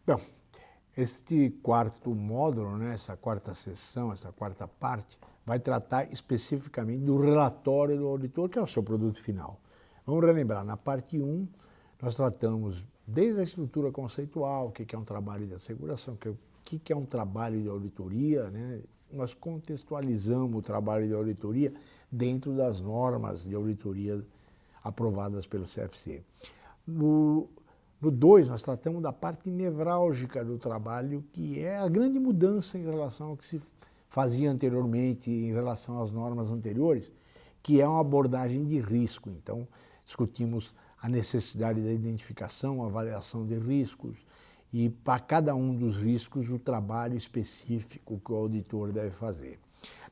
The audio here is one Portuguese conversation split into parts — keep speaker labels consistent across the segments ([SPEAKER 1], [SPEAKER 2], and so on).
[SPEAKER 1] Bom, este quarto módulo, né, essa quarta sessão, essa quarta parte, vai tratar especificamente do relatório do auditor, que é o seu produto final. Vamos relembrar, na parte 1, nós tratamos desde a estrutura conceitual, o que é um trabalho de asseguração, o que é um trabalho de auditoria, né? Nós contextualizamos o trabalho de auditoria dentro das normas de auditoria aprovadas pelo CFC. No 2, nós tratamos da parte nevrálgica do trabalho, que é a grande mudança em relação ao que se fazia anteriormente, em relação às normas anteriores, que é uma abordagem de risco. Então, discutimos a necessidade da identificação, avaliação de riscos e, para cada um dos riscos, o trabalho específico que o auditor deve fazer.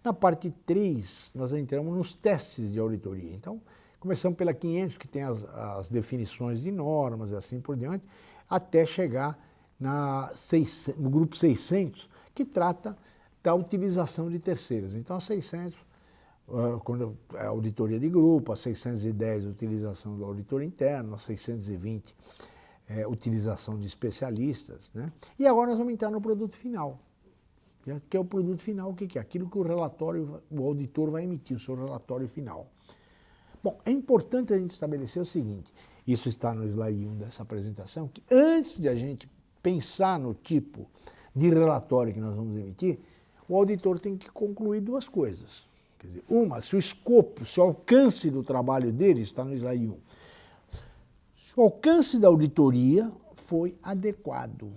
[SPEAKER 1] Na parte 3, nós entramos nos testes de auditoria. Então, começamos pela 500, que tem as definições de normas e assim por diante, até chegar no grupo 600, que trata da utilização de terceiros. Então, a 600, quando é auditoria de grupo, a 610, utilização do auditor interno, a 620, utilização de especialistas, né? E agora nós vamos entrar no produto final, que é o produto final, o que é? Aquilo que o auditor vai emitir, o seu relatório final. Bom, é importante a gente estabelecer o seguinte, isso está no slide 1 dessa apresentação, que antes de a gente pensar no tipo de relatório que nós vamos emitir, o auditor tem que concluir duas coisas. Quer dizer, uma, se o escopo, se o alcance do trabalho dele, está no slide 1, se o alcance da auditoria foi adequado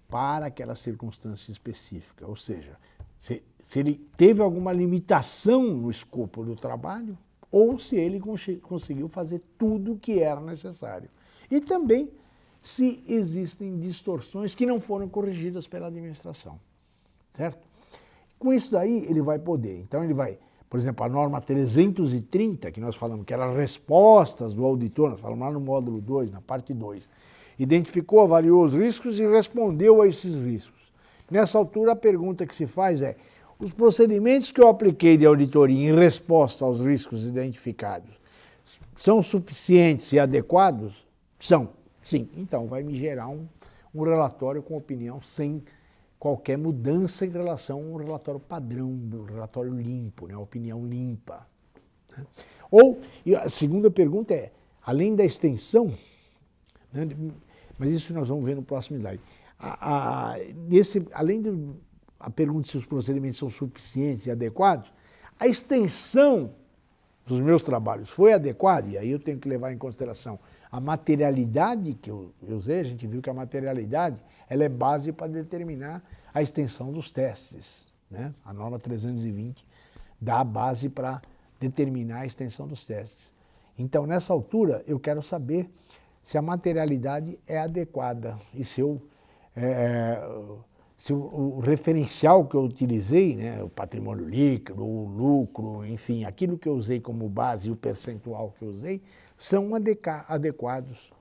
[SPEAKER 1] para aquela circunstância específica, ou seja, se ele teve alguma limitação no escopo do trabalho, ou se ele conseguiu fazer tudo o que era necessário. E também se existem distorções que não foram corrigidas pela administração, certo? Com isso daí, ele vai poder. Então, ele vai, por exemplo, a norma 330, que nós falamos que eram respostas do auditor, nós falamos lá no módulo 2, na parte 2, identificou, avaliou os riscos e respondeu a esses riscos. Nessa altura, a pergunta que se faz é, os procedimentos que eu apliquei de auditoria em resposta aos riscos identificados são suficientes e adequados? São, sim. Então, vai me gerar um relatório com opinião sem qualquer mudança em relação a um relatório padrão, um relatório limpo, né? Opinião limpa. Né? E a segunda pergunta é, além da extensão, né? Mas isso nós vamos ver no próximo slide, além a pergunta se os procedimentos são suficientes e adequados, a extensão dos meus trabalhos foi adequada, e aí eu tenho que levar em consideração a materialidade que eu usei. A gente viu que a materialidade ela é base para determinar a extensão dos testes, né? A norma 320 dá a base para determinar a extensão dos testes. Então, nessa altura, eu quero saber se a materialidade é adequada e se o referencial que eu utilizei, né, o patrimônio líquido, o lucro, enfim, aquilo que eu usei como base e o percentual que eu usei, são adequados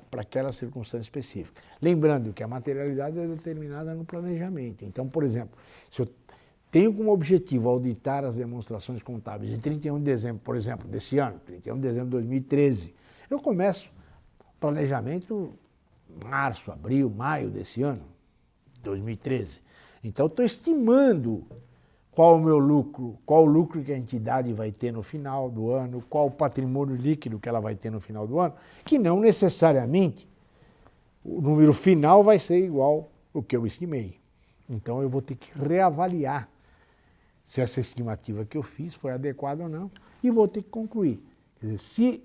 [SPEAKER 1] para aquela circunstância específica. Lembrando que a materialidade é determinada no planejamento. Então, por exemplo, se eu tenho como objetivo auditar as demonstrações contábeis de 31 de dezembro, por exemplo, desse ano, 31 de dezembro de 2013, eu começo planejamento março, abril, maio desse ano, 2013. Então, eu estou estimando qual o meu lucro, qual o lucro que a entidade vai ter no final do ano, qual o patrimônio líquido que ela vai ter no final do ano, que não necessariamente o número final vai ser igual ao que eu estimei. Então, eu vou ter que reavaliar se essa estimativa que eu fiz foi adequada ou não e vou ter que concluir. Quer dizer, se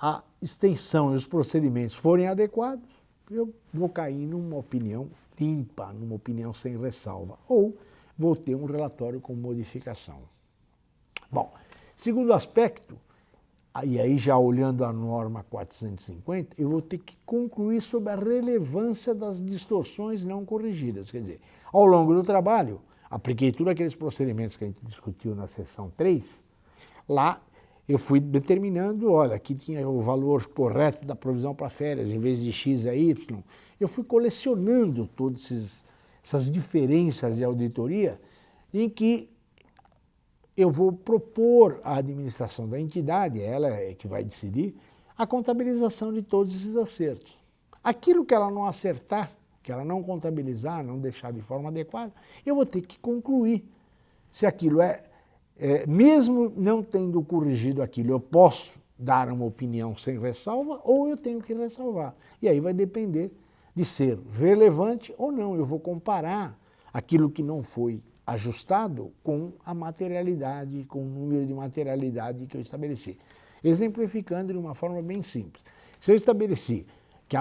[SPEAKER 1] a extensão e os procedimentos forem adequados, eu vou cair numa opinião limpa, numa opinião sem ressalva, ou vou ter um relatório com modificação. Bom, segundo aspecto, e aí já olhando a norma 450, eu vou ter que concluir sobre a relevância das distorções não corrigidas. Quer dizer, ao longo do trabalho, apliquei todos aqueles procedimentos que a gente discutiu na seção 3, lá eu fui determinando, olha, aqui tinha o valor correto da provisão para férias, em vez de X é Y. Eu fui colecionando todas essas diferenças de auditoria em que eu vou propor à administração da entidade, ela é que vai decidir, a contabilização de todos esses acertos. Aquilo que ela não acertar, que ela não contabilizar, não deixar de forma adequada, eu vou ter que concluir se aquilo mesmo não tendo corrigido aquilo, eu posso dar uma opinião sem ressalva ou eu tenho que ressalvar. E aí vai depender de ser relevante ou não. Eu vou comparar aquilo que não foi ajustado com a materialidade, com o número de materialidade que eu estabeleci. Exemplificando de uma forma bem simples. Se eu estabeleci que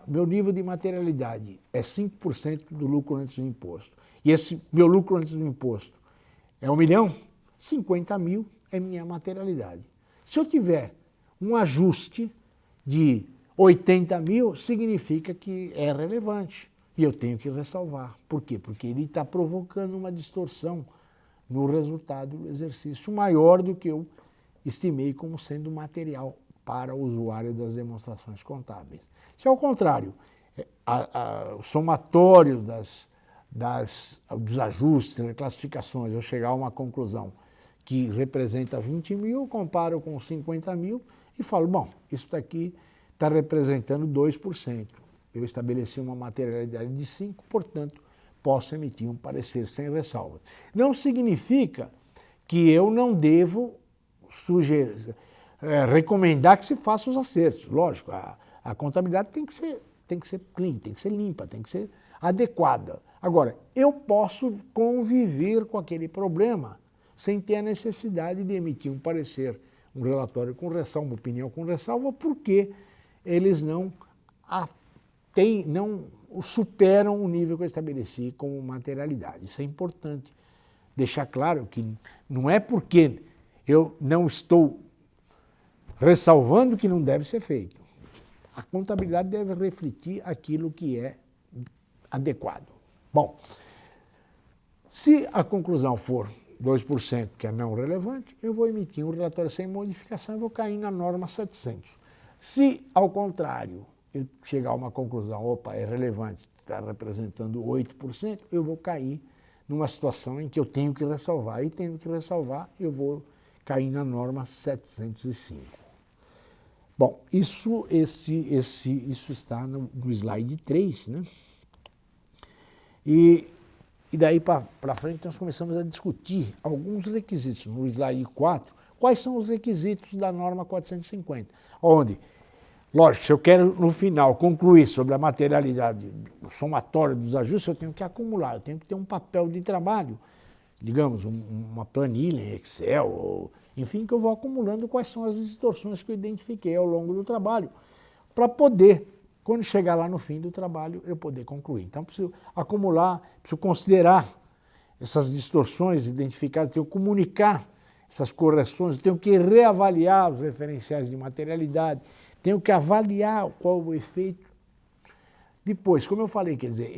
[SPEAKER 1] meu nível de materialidade é 5% do lucro antes do imposto, e esse meu lucro antes do imposto é 1 milhão, 50 mil é minha materialidade. Se eu tiver um ajuste de 80 mil, significa que é relevante. E eu tenho que ressalvar. Por quê? Porque ele está provocando uma distorção no resultado do exercício maior do que eu estimei como sendo material para o usuário das demonstrações contábeis. Se ao contrário, o somatório dos ajustes, reclassificações, eu chegar a uma conclusão que representa 20 mil, comparo com 50 mil e falo, bom, isso daqui está representando 2%. Eu estabeleci uma materialidade de 5%, portanto, posso emitir um parecer sem ressalvas. Não significa que eu não devo recomendar que se faça os acertos. Lógico, a contabilidade tem que ser clean, tem que ser limpa, tem que ser adequada. Agora, eu posso conviver com aquele problema sem ter a necessidade de emitir um parecer, um relatório com ressalva, uma opinião com ressalva, porque eles não superam o nível que eu estabeleci como materialidade. Isso é importante deixar claro que não é porque eu não estou ressalvando que não deve ser feito. A contabilidade deve refletir aquilo que é adequado. Bom, se a conclusão for 2%, que é não relevante, eu vou emitir um relatório sem modificação e vou cair na norma 700. Se, ao contrário, eu chegar a uma conclusão, opa, é relevante, está representando 8%, eu vou cair numa situação em que eu tenho que ressalvar. E tendo que ressalvar, eu vou cair na norma 705. Bom, isso está no slide 3, né? E daí para frente nós começamos a discutir alguns requisitos. No slide 4, quais são os requisitos da norma 450? Onde, lógico, se eu quero no final concluir sobre a materialidade, o somatório dos ajustes, eu tenho que acumular, eu tenho que ter um papel de trabalho, digamos, uma planilha em Excel, ou, enfim, que eu vou acumulando quais são as distorções que eu identifiquei ao longo do trabalho, para poder, quando chegar lá no fim do trabalho, eu poder concluir. Então, preciso acumular, preciso considerar essas distorções identificadas, tenho que comunicar essas correções, tenho que reavaliar os referenciais de materialidade, tenho que avaliar qual o efeito. Depois, como eu falei, quer dizer,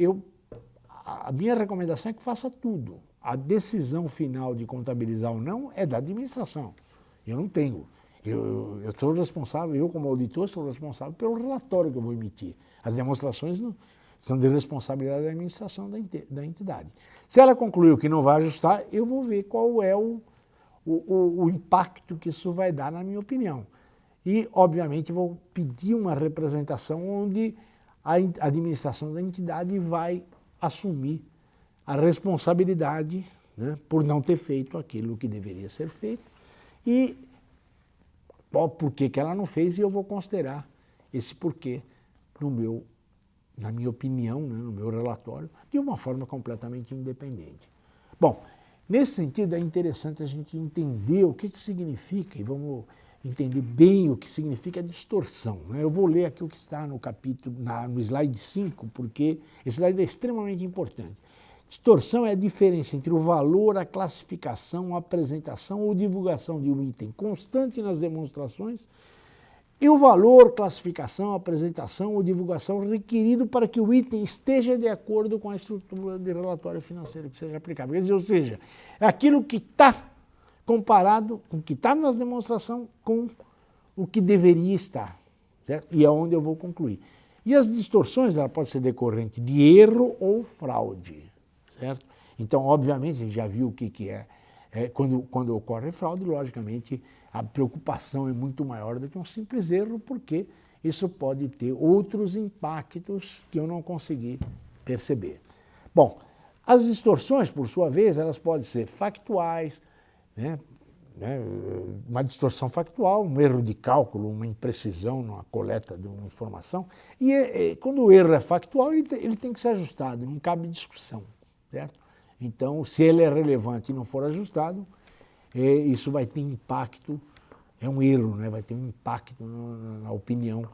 [SPEAKER 1] a minha recomendação é que faça tudo. A decisão final de contabilizar ou não é da administração. Eu não tenho. Eu sou responsável, eu como auditor sou responsável pelo relatório que eu vou emitir. As demonstrações não, são de responsabilidade da administração da entidade. Se ela concluiu que não vai ajustar, eu vou ver qual é o impacto que isso vai dar, na minha opinião. E, obviamente, vou pedir uma representação onde a administração da entidade vai assumir a responsabilidade, né, por não ter feito aquilo que deveria ser feito e por que ela não fez, e eu vou considerar esse porquê na minha opinião, né, no meu relatório, de uma forma completamente independente. Bom, nesse sentido é interessante a gente entender o que significa, e vamos entender bem o que significa a distorção, né? Eu vou ler aqui o que está no capítulo, no slide 5, porque esse slide é extremamente importante. Distorção é a diferença entre o valor, a classificação, a apresentação ou divulgação de um item constante nas demonstrações e o valor, classificação, apresentação ou divulgação requerido para que o item esteja de acordo com a estrutura de relatório financeiro que seja aplicável. Quer dizer, ou seja, é aquilo que está comparado com o que está nas demonstrações com o que deveria estar, certo? E é onde eu vou concluir. E as distorções, ela pode ser decorrente de erro ou fraude, certo? Então, obviamente, a gente já viu o que é. Quando ocorre fraude, logicamente, a preocupação é muito maior do que um simples erro, porque isso pode ter outros impactos que eu não consegui perceber. Bom, as distorções, por sua vez, elas podem ser factuais, né? Uma distorção factual, um erro de cálculo, uma imprecisão na coleta de uma informação. E quando o erro é factual, ele tem que ser ajustado, não cabe discussão, certo? Então, se ele é relevante e não for ajustado, isso vai ter impacto, é um erro, né? Vai ter um impacto na opinião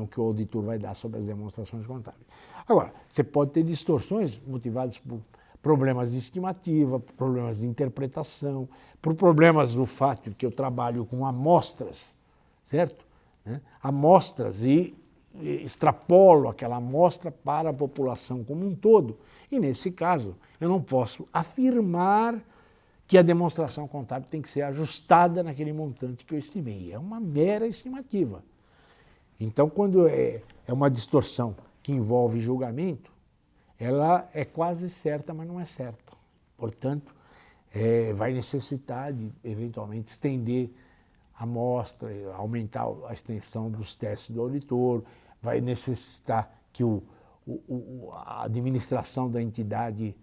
[SPEAKER 1] que o auditor vai dar sobre as demonstrações contábeis. Agora, você pode ter distorções motivadas por problemas de estimativa, por problemas de interpretação, por problemas do fato de que eu trabalho com amostras, certo? Amostras e extrapolo aquela amostra para a população como um todo. E nesse caso, eu não posso afirmar que a demonstração contábil tem que ser ajustada naquele montante que eu estimei. É uma mera estimativa. Então, quando é uma distorção que envolve julgamento, ela é quase certa, mas não é certa. Portanto, vai necessitar de, eventualmente, estender a amostra, aumentar a extensão dos testes do auditor, vai necessitar que a administração da entidade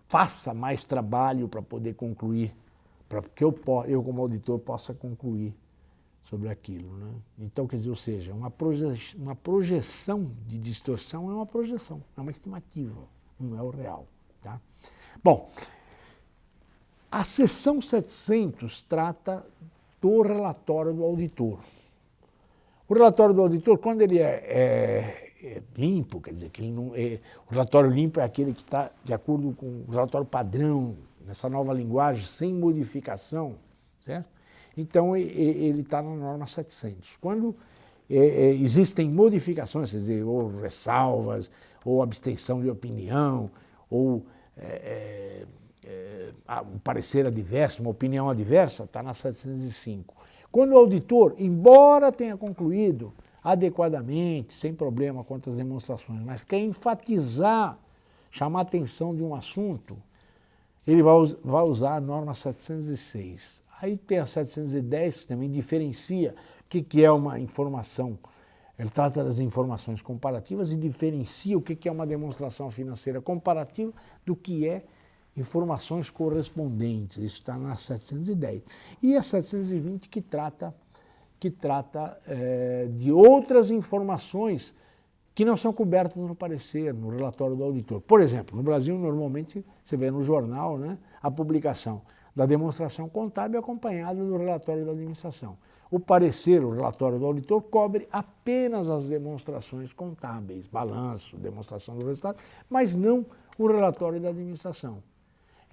[SPEAKER 1] faça mais trabalho para poder concluir, para que eu, como auditor, possa concluir sobre aquilo, né? Então, quer dizer, ou seja, uma projeção de distorção é uma projeção, é uma estimativa, não é o real. Tá? Bom, a seção 700 trata do relatório do auditor. O relatório do auditor, quando ele é limpo, quer dizer, que ele não o relatório limpo é aquele que está de acordo com o relatório padrão, nessa nova linguagem, sem modificação, certo? Então, ele está na norma 700. Quando existem modificações, quer dizer, ou ressalvas, ou abstenção de opinião, ou um parecer adverso, uma opinião adversa, está na 705. Quando o auditor, embora tenha concluído adequadamente, sem problema quanto às demonstrações, mas quer enfatizar, chamar a atenção de um assunto, ele vai usar a norma 706. Aí tem a 710, que também diferencia o que é uma informação. Ele trata das informações comparativas e diferencia o que é uma demonstração financeira comparativa do que é informações correspondentes. Isso está na 710. E a 720 que trata de outras informações que não são cobertas no parecer, no relatório do auditor. Por exemplo, no Brasil, normalmente, você vê no jornal, né, a publicação da demonstração contábil acompanhada do relatório da administração. O parecer, o relatório do auditor, cobre apenas as demonstrações contábeis, balanço, demonstração do resultado, mas não o relatório da administração.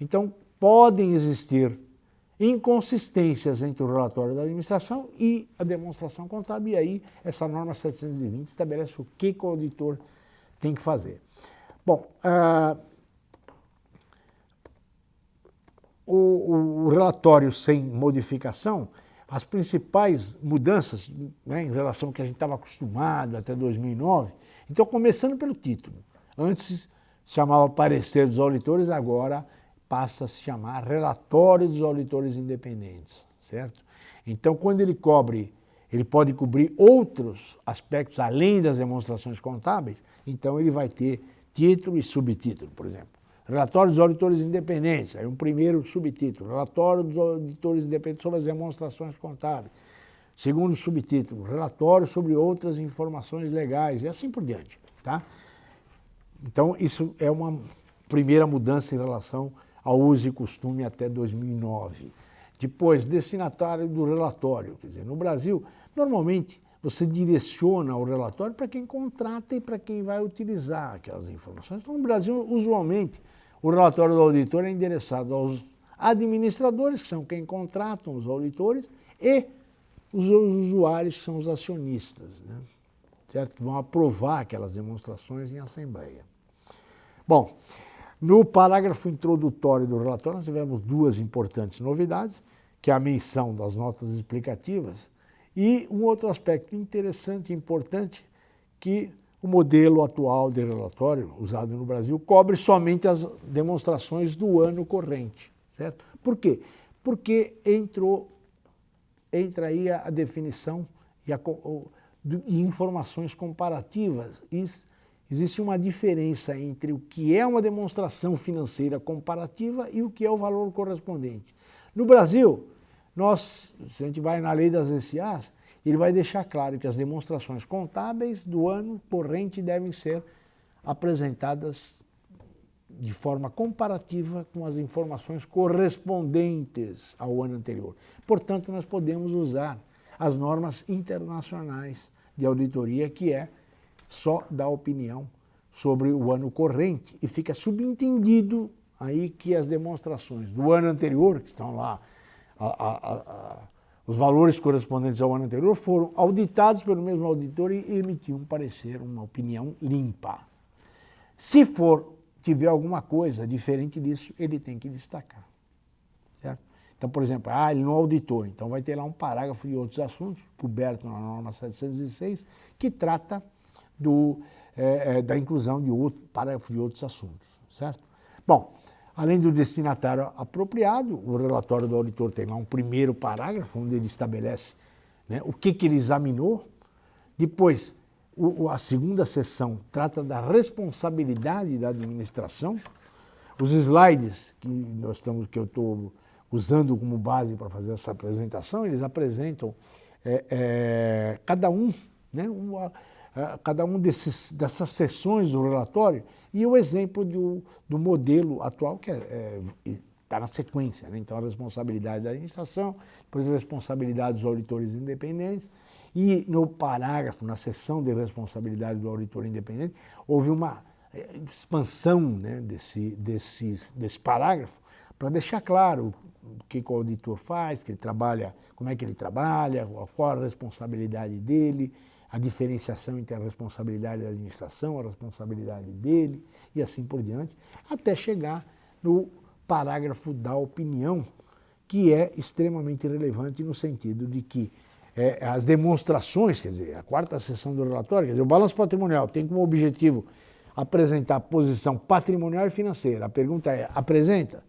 [SPEAKER 1] Então, podem existir inconsistências entre o relatório da administração e a demonstração contábil, e aí essa norma 720 estabelece o que o auditor tem que fazer. Bom, o relatório sem modificação, as principais mudanças, né, em relação ao que a gente estava acostumado até 2009, então começando pelo título. Antes se chamava parecer dos auditores, agora passa a se chamar relatório dos auditores independentes, certo? Então, quando ele pode cobrir outros aspectos além das demonstrações contábeis, então ele vai ter título e subtítulo, por exemplo. Relatório dos auditores independentes, aí um primeiro subtítulo, relatório dos auditores independentes sobre as demonstrações contábeis. Segundo subtítulo, relatório sobre outras informações legais, e assim por diante, tá? Então, isso é uma primeira mudança em relação ao uso e costume até 2009. Depois, destinatário do relatório. Quer dizer, no Brasil, normalmente, você direciona o relatório para quem contrata e para quem vai utilizar aquelas informações. Então, no Brasil, usualmente, o relatório do auditor é endereçado aos administradores, que são quem contratam os auditores, e os usuários, que são os acionistas, né? Certo? Que vão aprovar aquelas demonstrações em assembleia. Bom, no parágrafo introdutório do relatório, nós tivemos duas importantes novidades, que é a menção das notas explicativas e um outro aspecto interessante e importante, que o modelo atual de relatório, usado no Brasil, cobre somente as demonstrações do ano corrente, certo? Por quê? Porque entra aí a definição e informações comparativas. Existe uma diferença entre o que é uma demonstração financeira comparativa e o que é o valor correspondente. No Brasil, se a gente vai na lei das SAs, ele vai deixar claro que as demonstrações contábeis do ano corrente devem ser apresentadas de forma comparativa com as informações correspondentes ao ano anterior. Portanto, nós podemos usar as normas internacionais de auditoria, que é só dar opinião sobre o ano corrente, e fica subentendido aí que as demonstrações do ano anterior, que estão lá, os valores correspondentes ao ano anterior, foram auditados pelo mesmo auditor e emitiu um parecer, uma opinião limpa. Se tiver alguma coisa diferente disso, ele tem que destacar, certo? Então, por exemplo, ele não auditou, então vai ter lá um parágrafo de outros assuntos, coberto na norma 706, que trata da inclusão de outro parágrafo de outros assuntos, certo? Bom, além do destinatário apropriado, o relatório do auditor tem lá um primeiro parágrafo, onde ele estabelece, né, o que ele examinou. Depois, a segunda seção trata da responsabilidade da administração. Os slides que eu estou usando como base para fazer essa apresentação, eles apresentam cada um, né, cada um dessas seções do relatório e o exemplo do modelo atual, que está na sequência, né? Então, a responsabilidade da administração, depois a responsabilidade dos auditores independentes, e no parágrafo, na seção de responsabilidade do auditor independente, houve uma expansão, né, desse parágrafo, para deixar claro o que o auditor faz, que ele trabalha, como é que ele trabalha, qual a responsabilidade dele, a diferenciação entre a responsabilidade da administração, a responsabilidade dele e assim por diante, até chegar no parágrafo da opinião, que é extremamente relevante no sentido de que as demonstrações, quer dizer, a quarta seção do relatório, quer dizer, o balanço patrimonial tem como objetivo apresentar a posição patrimonial e financeira. A pergunta é, apresenta?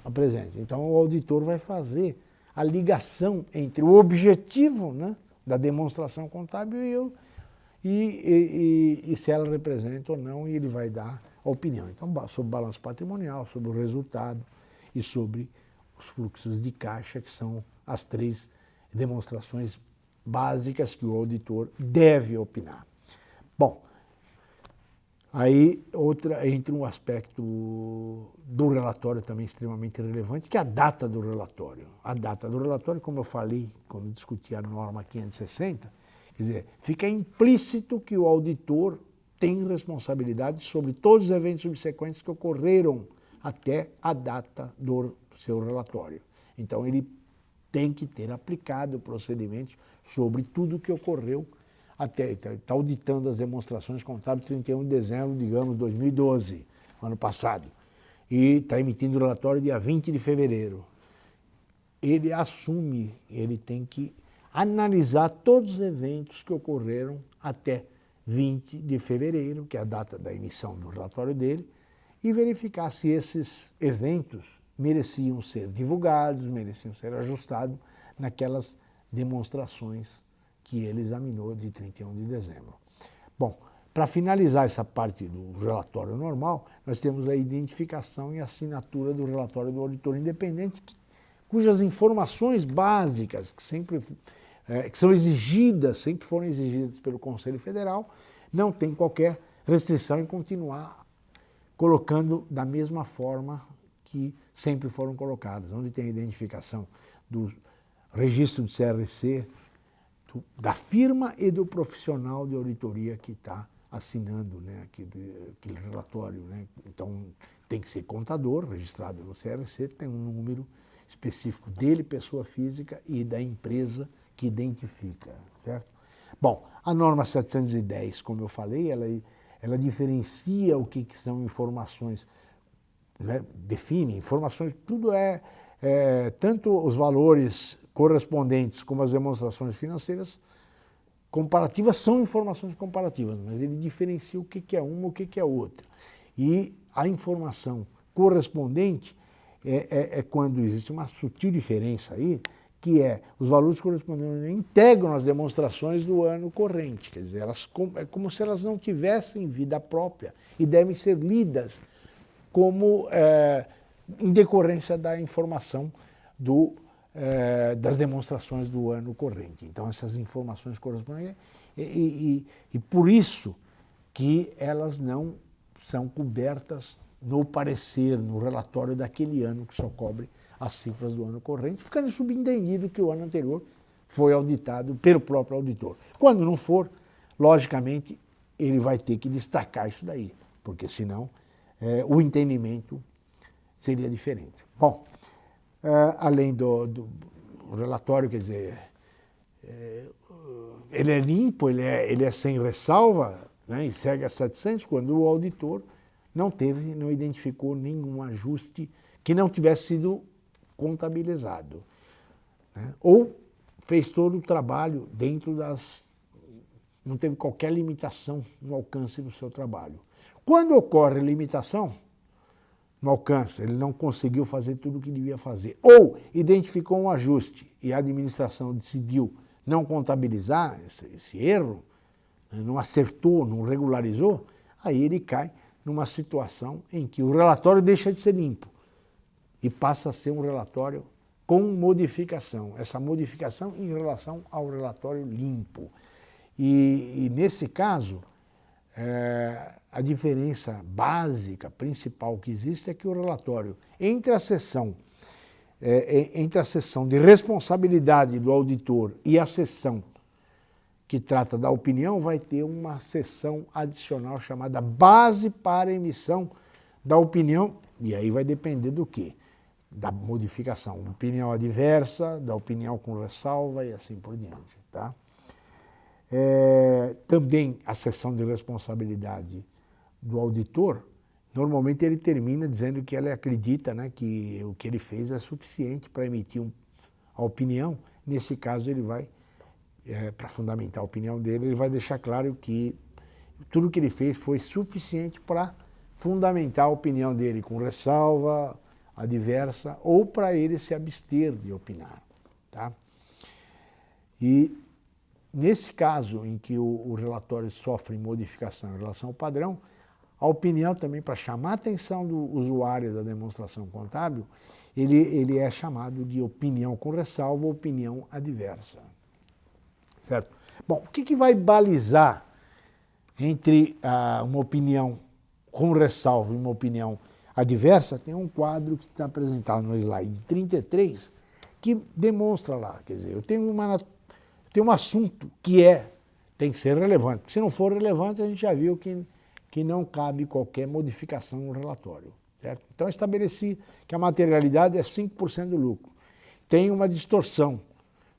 [SPEAKER 1] Apresenta. Então, o auditor vai fazer a ligação entre o objetivo, né, da demonstração contábil e se ela representa ou não, e ele vai dar a opinião. Então, sobre o balanço patrimonial, sobre o resultado e sobre os fluxos de caixa, que são as três demonstrações básicas que o auditor deve opinar. Bom, aí entra um aspecto do relatório também extremamente relevante, que é a data do relatório. A data do relatório, como eu falei quando discuti a norma 560, quer dizer, fica implícito que o auditor tem responsabilidade sobre todos os eventos subsequentes que ocorreram até a data do seu relatório. Então, ele tem que ter aplicado procedimentos sobre tudo o que ocorreu até, está auditando as demonstrações contábeis 31 de dezembro, digamos, 2012, ano passado, e está emitindo o relatório dia 20 de fevereiro. Ele assume, ele tem que analisar todos os eventos que ocorreram até 20 de fevereiro, que é a data da emissão do relatório dele, e verificar se esses eventos mereciam ser divulgados, mereciam ser ajustados naquelas demonstrações que ele examinou de 31 de dezembro. Bom, para finalizar essa parte do relatório normal, nós temos a identificação e assinatura do relatório do auditor independente, cujas informações básicas, que são exigidas, sempre foram exigidas pelo Conselho Federal, não tem qualquer restrição em continuar colocando da mesma forma que sempre foram colocadas, onde tem a identificação do registro de CRC, da firma e do profissional de auditoria que está assinando, né, aquele relatório, né? Então, tem que ser contador, registrado no CRC, tem um número específico dele, pessoa física, e da empresa que identifica, certo? Bom, a norma 710, como eu falei, ela diferencia o que são informações, né? Define informações, tudo tanto os valores correspondentes como as demonstrações financeiras comparativas são informações comparativas, mas ele diferencia o que é uma e o que é outra. E a informação correspondente é quando existe uma sutil diferença aí, que é os valores correspondentes integram as demonstrações do ano corrente, quer dizer, é como se elas não tivessem vida própria e devem ser lidas como em decorrência da informação das demonstrações do ano corrente. Então, essas informações correspondentes, e por isso que elas não são cobertas no parecer, no relatório daquele ano, que só cobre as cifras do ano corrente, ficando subentendido que o ano anterior foi auditado pelo próprio auditor. Quando não for, logicamente, ele vai ter que destacar isso daí, porque senão o entendimento seria diferente. Bom, além do relatório, quer dizer, ele é limpo, ele é sem ressalva, né, e segue a 700, quando o auditor não identificou nenhum ajuste que não tivesse sido contabilizado, né, ou fez todo o trabalho dentro não teve qualquer limitação no alcance do seu trabalho. Quando ocorre limitação no alcance, ele não conseguiu fazer tudo o que devia fazer, ou identificou um ajuste e a administração decidiu não contabilizar esse erro, não acertou, não regularizou, aí ele cai numa situação em que o relatório deixa de ser limpo e passa a ser um relatório com modificação. Essa modificação em relação ao relatório limpo. E nesse caso, a diferença básica, principal que existe é que o relatório, entre a seção de responsabilidade do auditor e a seção que trata da opinião, vai ter uma seção adicional chamada base para emissão da opinião, e aí vai depender do quê? Da modificação, opinião adversa, da opinião com ressalva e assim por diante, tá? Também a seção de responsabilidade do auditor, normalmente ele termina dizendo que ele acredita, né, que o que ele fez é suficiente para emitir a opinião. Nesse caso, ele vai, para fundamentar a opinião dele, ele vai deixar claro que tudo que ele fez foi suficiente para fundamentar a opinião dele com ressalva, adversa, ou para ele se abster de opinar, tá? E nesse caso em que o relatório sofre modificação em relação ao padrão, a opinião também, para chamar a atenção do usuário da demonstração contábil, ele é chamado de opinião com ressalva ou opinião adversa. Certo? Bom, o que vai balizar entre uma opinião com ressalva e uma opinião adversa? Tem um quadro que está apresentado no slide 33 que demonstra lá, quer dizer, eu tenho um assunto que tem que ser relevante. Se não for relevante, a gente já viu que não cabe qualquer modificação no relatório. Certo? Então, eu estabeleci que a materialidade é 5% do lucro. Tem uma distorção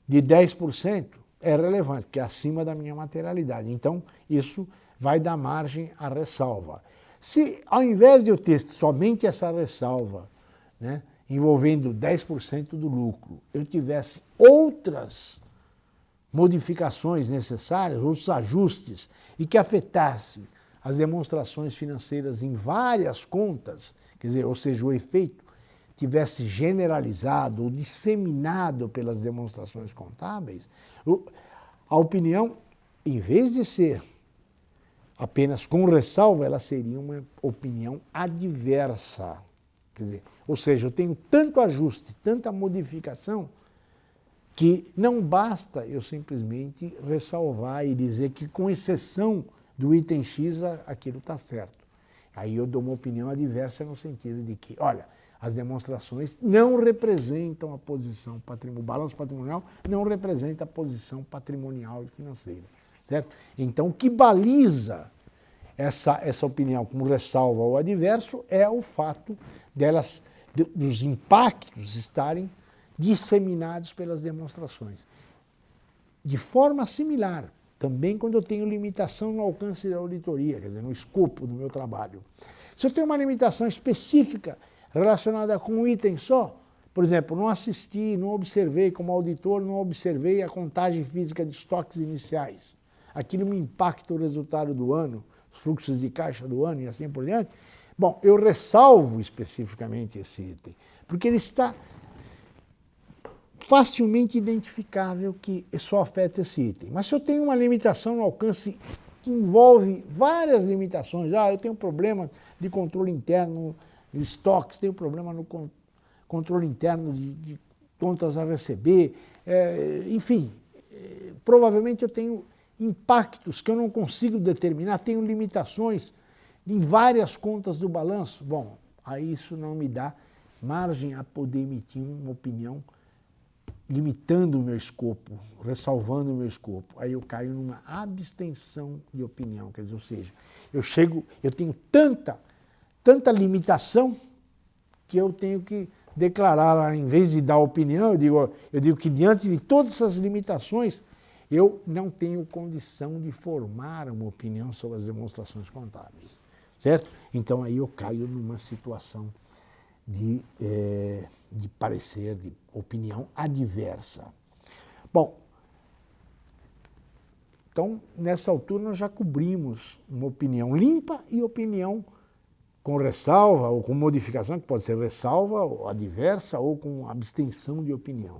[SPEAKER 1] de 10%, é relevante, porque é acima da minha materialidade. Então, isso vai dar margem à ressalva. Se, ao invés de eu ter somente essa ressalva, né, envolvendo 10% do lucro, eu tivesse outras modificações necessárias, outros ajustes, e que afetassem as demonstrações financeiras em várias contas, quer dizer, ou seja, o efeito tivesse generalizado ou disseminado pelas demonstrações contábeis, a opinião, em vez de ser apenas com ressalva, ela seria uma opinião adversa. Quer dizer, ou seja, eu tenho tanto ajuste, tanta modificação, que não basta eu simplesmente ressalvar e dizer que, com exceção do item X, aquilo está certo. Aí eu dou uma opinião adversa no sentido de que, olha, as demonstrações não representam a posição patrimonial, o balanço patrimonial não representa a posição patrimonial e financeira, certo? Então, o que baliza essa opinião como ressalva ou adverso é o fato dos impactos estarem disseminados pelas demonstrações. De forma similar, também quando eu tenho limitação no alcance da auditoria, quer dizer, no escopo do meu trabalho. Se eu tenho uma limitação específica relacionada com um item só, por exemplo, não assisti, não observei como auditor, não observei a contagem física de estoques iniciais. Aquilo me impacta o resultado do ano, os fluxos de caixa do ano e assim por diante. Bom, eu ressalvo especificamente esse item, porque ele está facilmente identificável que só afeta esse item. Mas se eu tenho uma limitação no alcance que envolve várias limitações, eu tenho problema de controle interno de estoques, tenho problema no controle interno de contas a receber, enfim, provavelmente eu tenho impactos que eu não consigo determinar, tenho limitações em várias contas do balanço. Bom, aí isso não me dá margem a poder emitir uma opinião limitando o meu escopo, ressalvando o meu escopo. Aí eu caio numa abstenção de opinião, quer dizer, ou seja, eu tenho tanta limitação que eu tenho que declarar, em vez de dar opinião, eu digo que diante de todas essas limitações, eu não tenho condição de formar uma opinião sobre as demonstrações contábeis, certo? Então aí eu caio numa situação de parecer, de opinião adversa. Bom, então nessa altura nós já cobrimos uma opinião limpa e opinião com ressalva ou com modificação, que pode ser ressalva ou adversa ou com abstenção de opinião.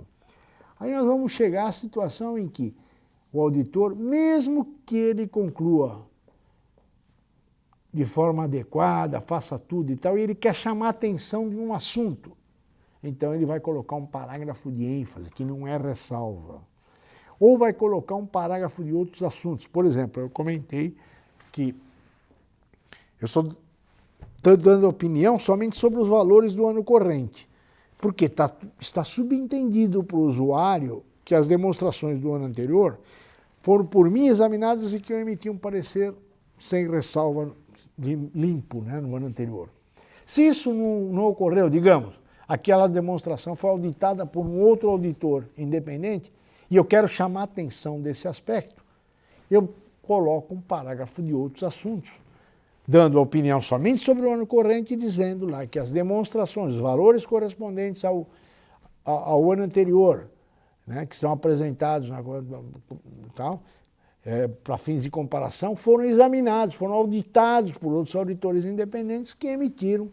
[SPEAKER 1] Aí nós vamos chegar à situação em que o auditor, mesmo que ele conclua de forma adequada, faça tudo e tal, e ele quer chamar a atenção de um assunto. Então ele vai colocar um parágrafo de ênfase, que não é ressalva. Ou vai colocar um parágrafo de outros assuntos. Por exemplo, eu comentei que eu estou dando opinião somente sobre os valores do ano corrente, porque está subentendido para o usuário que as demonstrações do ano anterior foram por mim examinadas e que eu emiti um parecer sem ressalva limpo, né, no ano anterior. Se isso não ocorreu, digamos, aquela demonstração foi auditada por um outro auditor independente e eu quero chamar a atenção desse aspecto, eu coloco um parágrafo de outros assuntos, dando a opinião somente sobre o ano corrente e dizendo lá que as demonstrações, os valores correspondentes ao ano anterior, né, que são apresentados para fins de comparação, foram examinados, foram auditados por outros auditores independentes que emitiram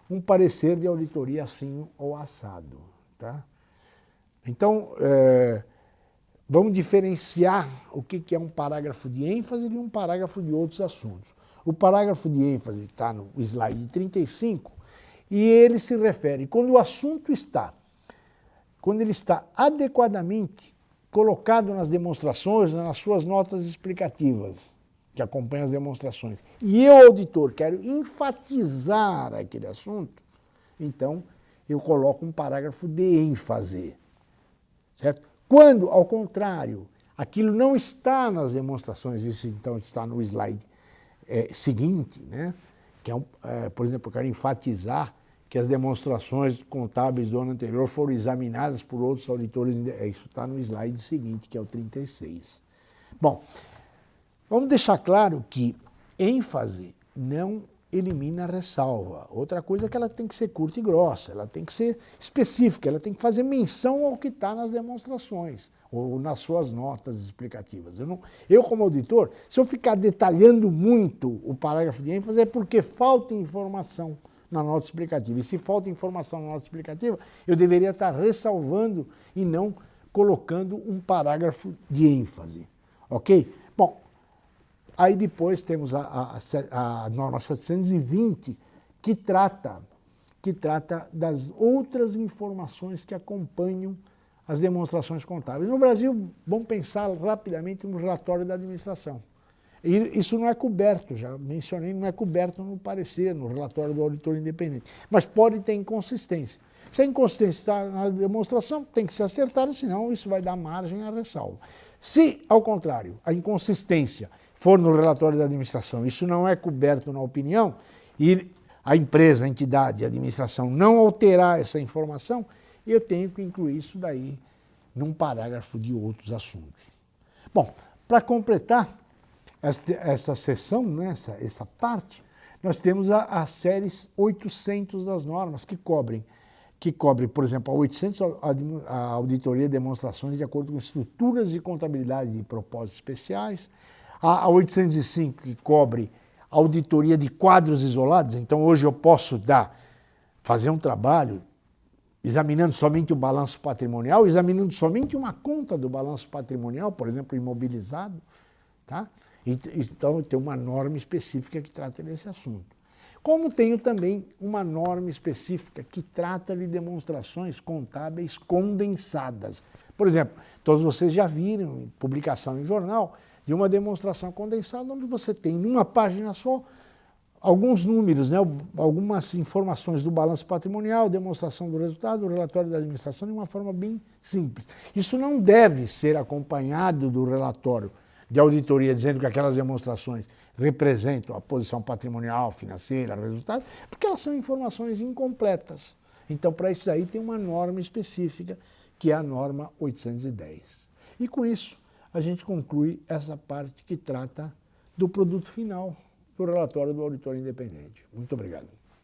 [SPEAKER 1] um parecer de auditoria assim ou assado. Tá? Então, vamos diferenciar o que é um parágrafo de ênfase de um parágrafo de outros assuntos. O parágrafo de ênfase está no slide 35 e ele se refere, quando ele está adequadamente colocado nas demonstrações, nas suas notas explicativas, que acompanham as demonstrações, e eu, auditor, quero enfatizar aquele assunto, então eu coloco um parágrafo de ênfase, certo? Quando, ao contrário, aquilo não está nas demonstrações, isso então está no slide seguinte, né? Que por exemplo, eu quero enfatizar que as demonstrações contábeis do ano anterior foram examinadas por outros auditores, isso está no slide seguinte, que é o 36. Bom, vamos deixar claro que ênfase não elimina a ressalva. Outra coisa é que ela tem que ser curta e grossa, ela tem que ser específica, ela tem que fazer menção ao que está nas demonstrações ou nas suas notas explicativas. Eu, como auditor, se eu ficar detalhando muito o parágrafo de ênfase, é porque falta informação na nota explicativa. E se falta informação na nota explicativa, eu deveria estar ressalvando e não colocando um parágrafo de ênfase. Ok? Bom, aí depois temos a norma 720, que trata das outras informações que acompanham as demonstrações contábeis. No Brasil, vamos pensar rapidamente no relatório da administração. E isso não é coberto, já mencionei, não é coberto no parecer, no relatório do auditor independente. Mas pode ter inconsistência. Se a inconsistência está na demonstração, tem que ser acertada, senão isso vai dar margem à ressalva. Se, ao contrário, a inconsistência for no relatório da administração, isso não é coberto na opinião, e a empresa, a entidade, a administração não alterar essa informação, eu tenho que incluir isso daí num parágrafo de outros assuntos. Bom, para completar essa seção, né, essa parte, nós temos as séries 800 das normas, que cobre, por exemplo, a 800, a auditoria de demonstrações de acordo com estruturas de contabilidade de propósitos especiais, a 805, que cobre auditoria de quadros isolados. Então, hoje eu posso fazer um trabalho examinando somente o balanço patrimonial, examinando somente uma conta do balanço patrimonial, por exemplo, imobilizado, tá? Então, tem uma norma específica que trata desse assunto. Como tenho também uma norma específica que trata de demonstrações contábeis condensadas. Por exemplo, todos vocês já viram em publicação em jornal de uma demonstração condensada onde você tem numa página só alguns números, né, algumas informações do balanço patrimonial, demonstração do resultado, o relatório da administração de uma forma bem simples. Isso não deve ser acompanhado do relatório de auditoria dizendo que aquelas demonstrações representam a posição patrimonial, financeira, resultado, porque elas são informações incompletas. Então, para isso aí tem uma norma específica, que é a norma 810. E com isso, a gente conclui essa parte que trata do produto final do relatório do auditor independente. Muito obrigado.